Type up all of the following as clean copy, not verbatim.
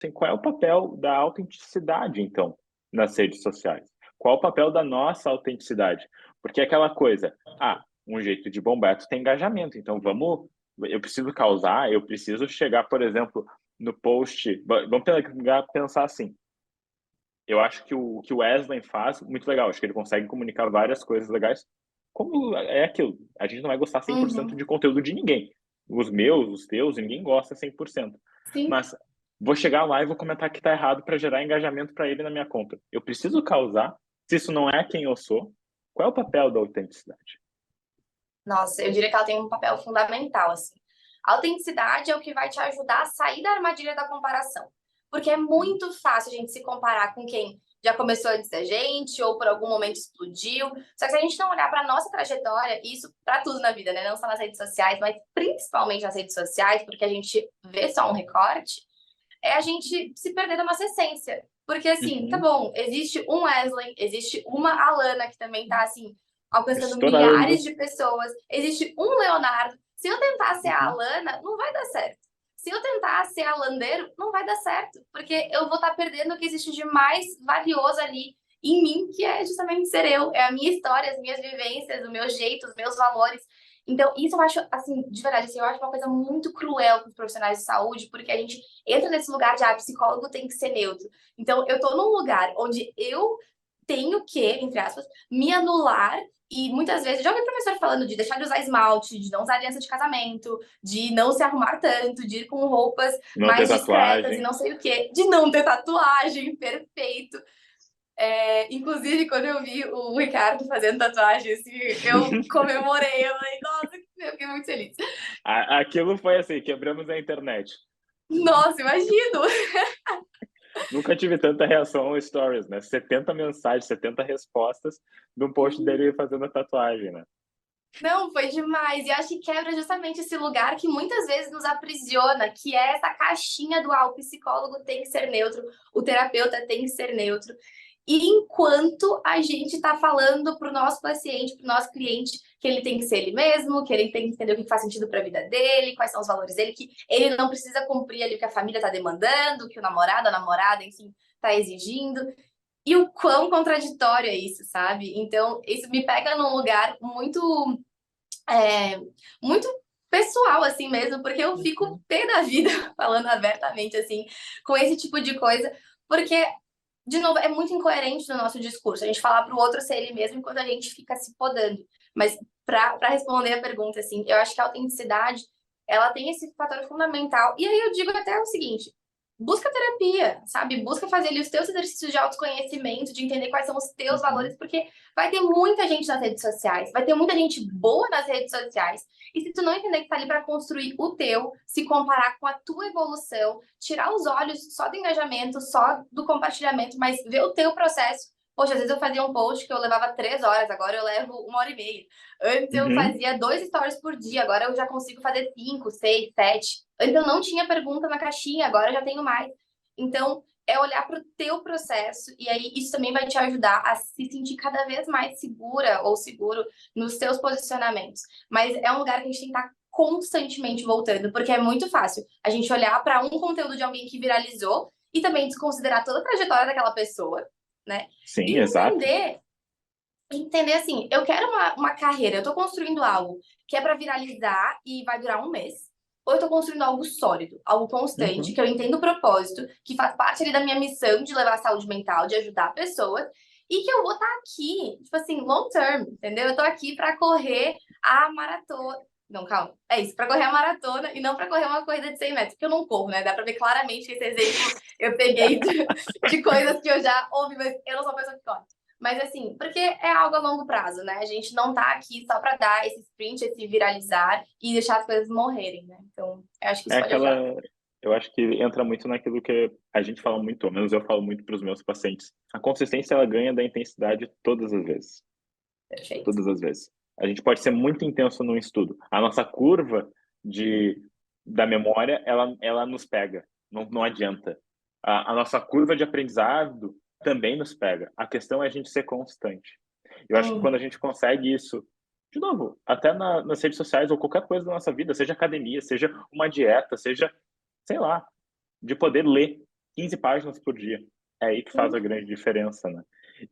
assim, qual é o papel da autenticidade, então, nas redes sociais? Qual o papel da nossa autenticidade? Porque é aquela coisa, um jeito de bombar é tu ter engajamento, então eu preciso causar, eu preciso chegar, por exemplo, no post, vamos pensar assim, eu acho que o que o Wesley faz, muito legal, acho que ele consegue comunicar várias coisas legais, como é aquilo, a gente não vai gostar 100% Uhum. de conteúdo de ninguém, os meus, os teus, ninguém gosta 100%, Sim. mas vou chegar lá e vou comentar que tá errado para gerar engajamento para ele na minha conta. Eu preciso causar, se isso não é quem eu sou, qual é o papel da autenticidade? Nossa, eu diria que ela tem um papel fundamental, assim. A autenticidade é o que vai te ajudar a sair da armadilha da comparação. Porque é muito fácil a gente se comparar com quem já começou antes da gente ou por algum momento explodiu. Só que se a gente não olhar para nossa trajetória, e isso para tudo na vida, né? Não só nas redes sociais, mas principalmente nas redes sociais, porque a gente vê só um recorte, é a gente se perder da nossa essência. Porque, assim, tá Uhum. bom, existe um Wesley, existe uma Alana que também tá, assim, alcançando milhares Estourando. de pessoas, existe um Leonardo. Se eu tentar ser a Uhum. Alana, não vai dar certo. Se eu tentar ser a Landeiro, não vai dar certo. Porque eu vou estar perdendo o que existe de mais valioso ali em mim, que é justamente ser eu. É a minha história, as minhas vivências, o meu jeito, os meus valores. Então, isso eu acho, assim, de verdade, assim, eu acho uma coisa muito cruel com os profissionais de saúde, porque a gente entra nesse lugar de, psicólogo tem que ser neutro. Então, eu tô num lugar onde eu tenho que, entre aspas, me anular e muitas vezes, já ouvi professor falando de deixar de usar esmalte, de não usar aliança de casamento, de não se arrumar tanto, de ir com roupas Não ter mais discretas e tatuagem. não sei o quê, de não ter tatuagem, perfeito. Inclusive, quando eu vi o Ricardo fazendo tatuagem, assim, eu comemorei, eu falei, nossa, eu fiquei muito feliz. Aquilo foi assim, quebramos a internet. Nossa, imagino! Nunca tive tanta reação ao stories, né? 70 mensagens, 70 respostas de um post dele fazendo a tatuagem, né? Não, foi demais. E acho que quebra justamente esse lugar que muitas vezes nos aprisiona, que é essa caixinha do o psicólogo tem que ser neutro, o terapeuta tem que ser neutro. E enquanto a gente está falando para o nosso paciente, para o nosso cliente, que ele tem que ser ele mesmo, que ele tem que entender o que faz sentido para a vida dele, quais são os valores dele, que ele não precisa cumprir ali o que a família está demandando, que o namorado, a namorada, enfim, está exigindo. E o quão contraditório é isso, sabe? Então, isso me pega num lugar é, muito pessoal, assim mesmo, porque eu fico Uhum. pé da vida, falando abertamente, assim, com esse tipo de coisa, porque, de novo, é muito incoerente no nosso discurso, a gente falar para o outro ser ele mesmo enquanto a gente fica se podando. Mas, para responder a pergunta, assim, eu acho que a autenticidade, ela tem esse fator fundamental. E aí eu digo até o seguinte, busca terapia, sabe? Busca fazer ali os teus exercícios de autoconhecimento, de entender quais são os teus valores, Uhum. porque vai ter muita gente nas redes sociais, vai ter muita gente boa nas redes sociais, e se tu não entender que tá ali para construir o teu, se comparar com a tua evolução, tirar os olhos só do engajamento, só do compartilhamento, mas ver o teu processo. Poxa, às vezes eu fazia um post que eu levava 3 horas, agora eu levo 1 hora e meia. Antes eu Uhum. fazia 2 stories por dia, agora eu já consigo fazer 5, 6, 7. Antes eu não tinha pergunta na caixinha, agora eu já tenho mais. Então, é olhar para o teu processo e aí isso também vai te ajudar a se sentir cada vez mais segura ou seguro nos seus posicionamentos. Mas é um lugar que a gente tem que estar constantemente voltando, porque é muito fácil a gente olhar para um conteúdo de alguém que viralizou e também desconsiderar toda a trajetória daquela pessoa, né? Sim, E exato. entender assim, eu quero uma carreira, eu tô construindo algo que é para viralizar e vai durar um mês. Ou eu tô construindo algo sólido, algo constante, que Uhum. eu entendo o propósito, que faz parte ali da minha missão de levar a saúde mental, de ajudar pessoas, e que eu vou estar aqui, tipo assim, long term, entendeu? Eu tô aqui para correr a maratona. Não, calma. É isso, para correr a maratona e não para correr uma corrida de 100 metros, porque eu não corro, né? Dá para ver claramente que esse exemplo eu peguei de coisas que eu já ouvi, mas eu não sou uma pessoa que corre. Mas assim, porque é algo a longo prazo, né? A gente não tá aqui só para dar esse sprint, esse viralizar e deixar as coisas morrerem, né? Então, eu acho que É isso pode ajudar. aquela. Eu acho que entra muito naquilo que a gente fala muito, ou menos eu falo muito para os meus pacientes. A consistência ela ganha da intensidade todas as vezes. Perfeito. Todas as vezes. A gente pode ser muito intenso no estudo. A nossa curva de, da memória, ela nos pega. Não adianta. A nossa curva de aprendizado também nos pega. A questão é a gente ser constante. Eu acho que quando a Uhum. gente consegue isso, de novo, até nas redes sociais ou qualquer coisa da nossa vida, seja academia, seja uma dieta, seja, sei lá, de poder ler. 15 páginas por dia. É aí que faz a grande diferença, né?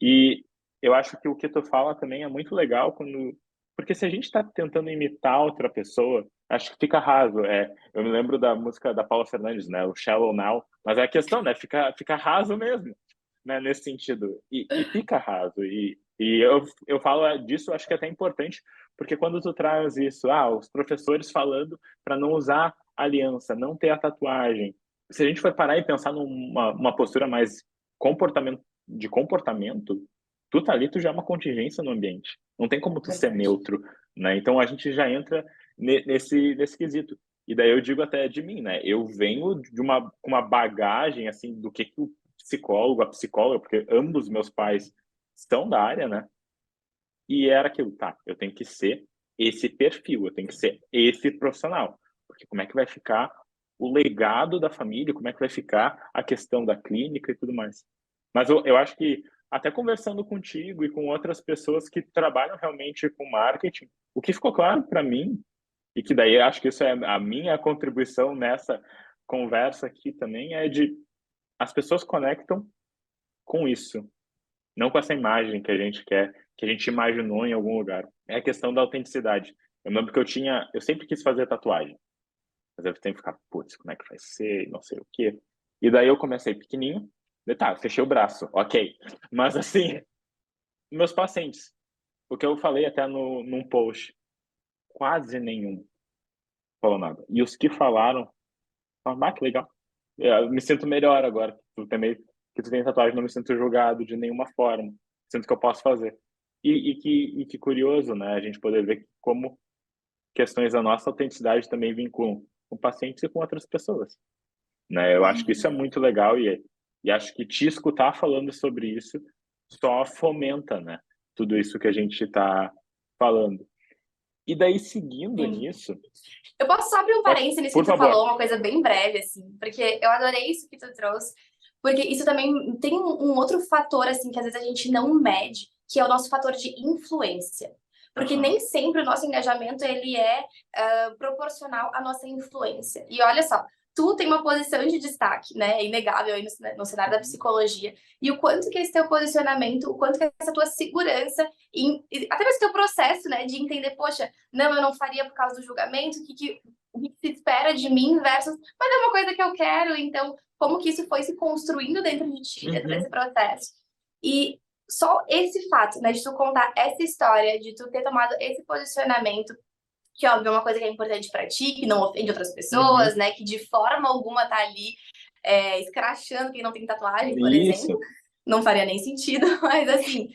E eu acho que o que tu fala também é muito legal quando... Porque se a gente está tentando imitar outra pessoa, acho que fica raso. Eu me lembro da música da Paula Fernandes, né? O Shallow Now. Mas é a questão, né? Fica raso mesmo, né? Nesse sentido. E fica raso. Eu falo disso, acho que é até importante, porque quando tu traz isso, os professores falando para não usar aliança, não ter a tatuagem, se a gente for parar e pensar numa uma postura mais de comportamento, tu tá ali, tu já é uma contingência no ambiente. Não tem como tu ser Verdade. neutro, né? Então a gente já entra nesse quesito. E daí eu digo até de mim, né? Eu venho com uma bagagem, assim, do que o psicólogo, a psicóloga, porque ambos meus pais são da área, né? E era aquilo, tá, eu tenho que ser esse perfil, eu tenho que ser esse profissional. Porque como é que vai ficar o legado da família, como é que vai ficar a questão da clínica e tudo mais. Mas eu acho que, até conversando contigo e com outras pessoas que trabalham realmente com marketing, o que ficou claro para mim, e que daí acho que isso é a minha contribuição nessa conversa aqui também, é de as pessoas conectam com isso, não com essa imagem que a gente quer, que a gente imaginou em algum lugar. É a questão da autenticidade. Eu lembro que eu sempre quis fazer tatuagem, mas eu sempre ficava, putz, como é que vai ser, não sei o quê. E daí eu comecei pequenininho, tá, fechei o braço, ok. Mas assim, meus pacientes, o que eu falei até num post, quase nenhum falou nada. E os que falaram, que legal. Eu me sinto melhor agora, que tu tem tatuagem, não me sinto julgado de nenhuma forma. Sinto que eu posso fazer. E que curioso, né? A gente poder ver como questões da nossa autenticidade também vinculam com pacientes e com outras pessoas, né? Eu acho que isso é muito legal e acho que te escutar falando sobre isso só fomenta, né? Tudo isso que a gente está falando. E daí, seguindo Sim. nisso, Eu posso só abrir um pode, parênteses nisso que por tu falou, favor. uma coisa bem breve, assim, porque eu adorei isso que tu trouxe, porque isso também tem um outro fator, assim, que às vezes a gente não mede, que é o nosso fator de influência. Porque Aham. nem sempre o nosso engajamento, ele é proporcional à nossa influência. E olha só, tu tem uma posição de destaque, né, inegável aí no cenário da Uhum. psicologia, e o quanto que esse teu posicionamento, o quanto que essa tua segurança, até mesmo teu processo, né, de entender, poxa, não, eu não faria por causa do julgamento, o que se espera de mim versus, mas é uma coisa que eu quero, então como que isso foi se construindo dentro de ti, dentro desse Uhum. processo. E só esse fato, né, de tu contar essa história, de tu ter tomado esse posicionamento, que óbvio é uma coisa que é importante para ti, que não ofende outras pessoas, Uhum. né, que de forma alguma tá ali escrachando quem não tem tatuagem, por exemplo, Isso. não faria nem sentido, mas assim,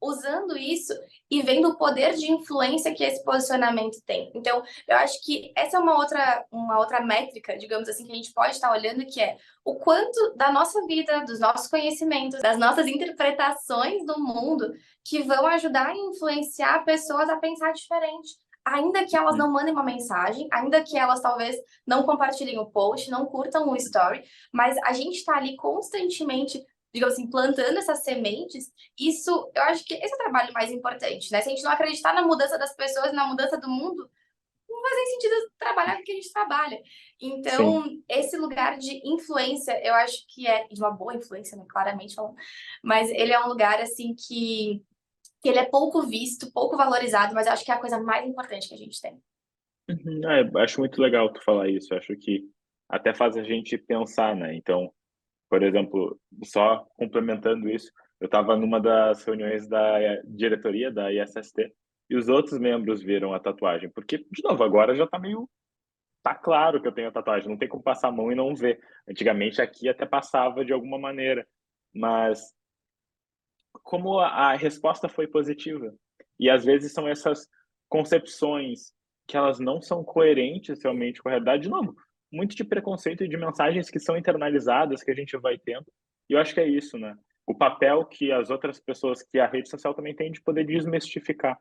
usando isso e vendo o poder de influência que esse posicionamento tem. Então, eu acho que essa é uma outra métrica, digamos assim, que a gente pode estar olhando, que é o quanto da nossa vida, dos nossos conhecimentos, das nossas interpretações do mundo, que vão ajudar a influenciar pessoas a pensar diferente. Ainda que elas Uhum. não mandem uma mensagem, ainda que elas talvez não compartilhem o post, não curtam o story, mas a gente está ali constantemente, digamos assim, plantando essas sementes. Isso, eu acho que esse é o trabalho mais importante, né? Se a gente não acreditar na mudança das pessoas, na mudança do mundo, não faz nem sentido trabalhar com o que a gente trabalha. Sim. Então, esse lugar de influência, eu acho que é de uma boa influência, né? Claramente falando, mas ele é um lugar assim que ele é pouco visto, pouco valorizado, mas eu acho que é a coisa mais importante que a gente tem. Uhum. Acho muito legal tu falar isso. Acho que até faz a gente pensar, né? Então, por exemplo, só complementando isso, eu estava numa das reuniões da diretoria da ISST e os outros membros viram a tatuagem, porque, de novo, agora já tá claro que eu tenho a tatuagem, não tem como passar a mão e não ver. Antigamente aqui até passava de alguma maneira, mas como a resposta foi positiva. E às vezes são essas concepções que elas não são coerentes realmente com a realidade. De novo, muito de preconceito e de mensagens que são internalizadas que a gente vai tendo. E eu acho que é isso, né? O papel que as outras pessoas, que a rede social também tem de poder desmistificar,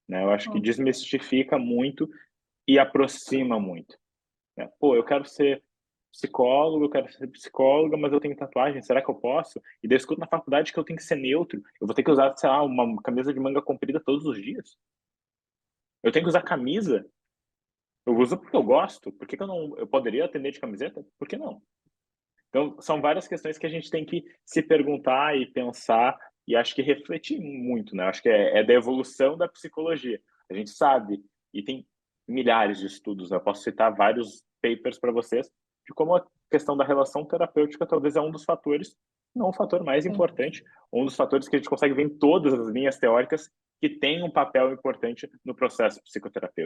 né? Eu acho que Hum. desmistifica muito e aproxima muito, né? Pô, eu quero ser psicólogo, eu quero ser psicóloga, mas eu tenho tatuagem, será que eu posso? E daí eu escuto na faculdade que eu tenho que ser neutro, eu vou ter que usar, sei lá, uma camisa de manga comprida todos os dias. Eu tenho que usar camisa, eu uso porque eu gosto, por que que eu não, eu poderia atender de camiseta? Por que não? Então, são várias questões que a gente tem que se perguntar e pensar, e acho que refletir muito, né? Acho que é da evolução da psicologia. A gente sabe, e tem milhares de estudos, né? Eu posso citar vários papers para vocês, de como a questão da relação terapêutica talvez é um dos fatores, não o fator mais importante, um dos fatores que a gente consegue ver em todas as linhas teóricas que tem um papel importante no processo psicoterapêutico.